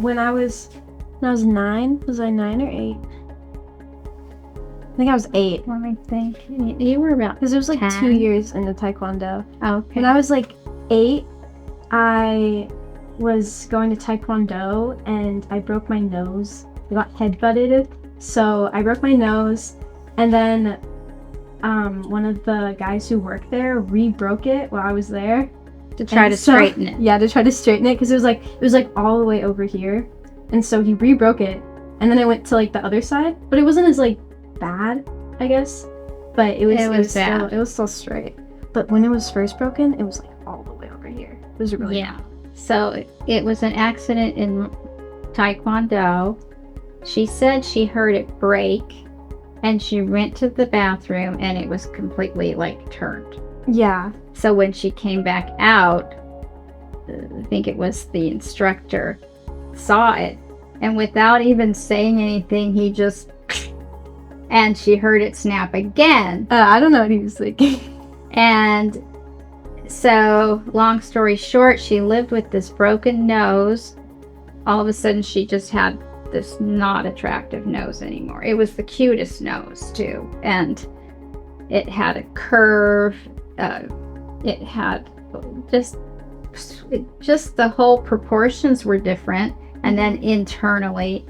when I was 9, was I 9 or 8? I think I was 8. Let me think. You were about Because it was like 10. 2 years into Taekwondo. Okay. When I was like 8, I was going to Taekwondo and I broke my nose. I got headbutted. So I broke my nose, and then one of the guys who worked there re-broke it while I was there. To try to straighten it. Yeah, to try to straighten it, because it was like all the way over here. And so he re-broke it, and then I went to like the other side, but it wasn't as like bad, I guess, but it was still straight. But when it was first broken, it was like all the way over here. It was really bad. So it was an accident in Taekwondo. She said she heard it break, and she went to the bathroom, and it was completely like turned. Yeah. So when she came back out, I think it was the instructor saw it, and without even saying anything, he just, and she heard it snap again. I don't know what he was thinking. And so, long story short, she lived with this broken nose. All of a sudden, she just had this not attractive nose anymore. It was the cutest nose, too. And it had a curve. It had just the whole proportions were different. And then internally,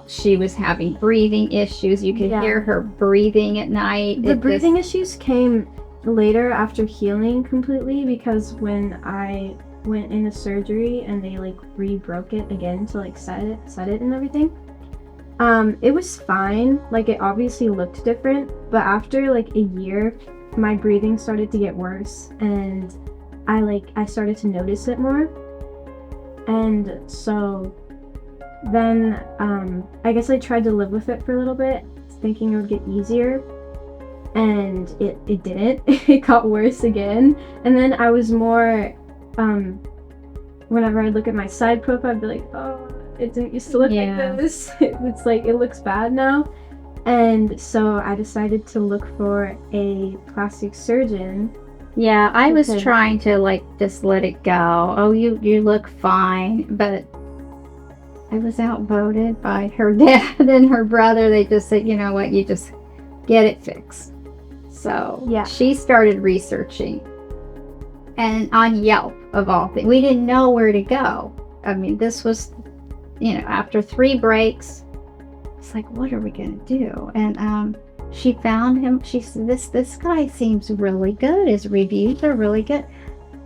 she was having breathing issues. You could hear her breathing at night. The breathing issues came later after healing completely, because when I went into surgery and they like re-broke it again to like set it and everything, it was fine. Like, it obviously looked different, but after like a year, my breathing started to get worse, and I started to notice it more. And so then I guess I tried to live with it for a little bit, thinking it would get easier, and it didn't. It got worse again. And then I was more whenever I look at my side profile, I'd be like, oh, it didn't used to look like this. It's like, it looks bad now. And so I decided to look for a plastic surgeon. Yeah, I was trying to like just let it go. Oh, you look fine, but I was outvoted by her dad and her brother. They just said, you know what, you just get it fixed. So she started researching, and on Yelp of all things. We didn't know where to go. I mean, this was, after 3 breaks, it's like, what are we gonna do? And she found him. She said, this guy seems really good. His reviews are really good.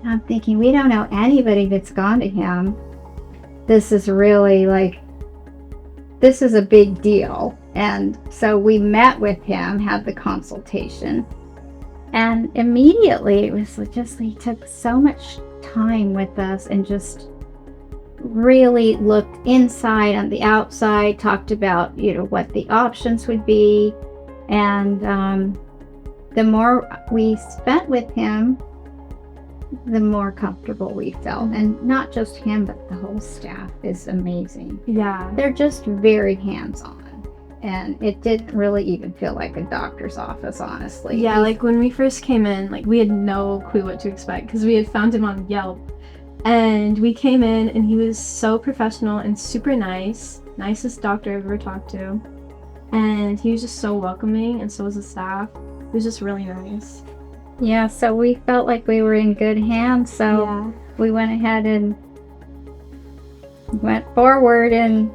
And I'm thinking, we don't know anybody that's gone to him. This is really this is a big deal. And so we met with him, had the consultation, and immediately it was just, he took so much time with us and just really looked inside and the outside, talked about, what the options would be. And the more we spent with him, the more comfortable we felt. And not just him, but the whole staff is amazing. Yeah. They're just very hands-on. And it didn't really even feel like a doctor's office, honestly. Yeah, like when we first came in, we had no clue what to expect, because we had found him on Yelp. And we came in, and he was so professional and super nice. Nicest doctor I've ever talked to. And he was just so welcoming, and so was the staff. It was just really nice. Yeah, so we felt like we were in good hands, so we went ahead and went forward, and,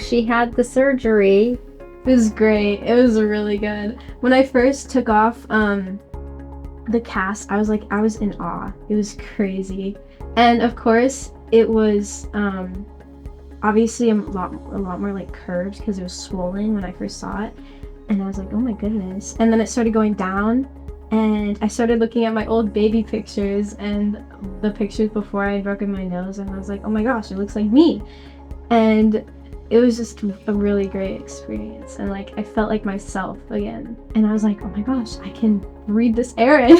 she had the surgery. It was great. It was really good. When I first took off the cast, I was in awe. It was crazy. And of course, it was obviously a lot more like curved, because it was swollen when I first saw it. And I was like, oh my goodness. And then it started going down, and I started looking at my old baby pictures and the pictures before I had broken my nose, and I was like, oh my gosh, it looks like me. And it was just a really great experience, and I felt like myself again. And I was like, oh my gosh, I can read this Erin.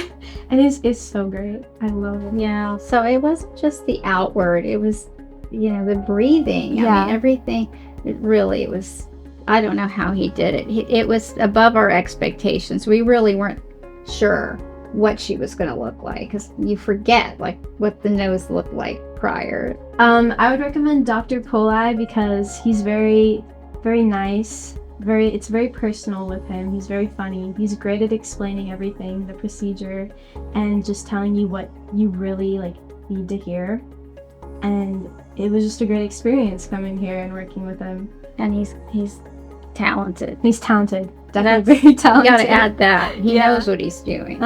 And it's so great. I love it. Yeah, so it wasn't just the outward, it was, the breathing. I mean, everything. It was, I don't know how he did it. It was above our expectations. We really weren't sure what she was going to look like, because you forget like what the nose looked like prior. I would recommend Dr. Pollei because he's very, very nice. It's very personal with him. He's very funny. He's great at explaining everything, the procedure, and just telling you what you really like need to hear. And it was just a great experience coming here and working with him. And he's talented. He's talented. Definitely very talented. You gotta add that. He knows what he's doing.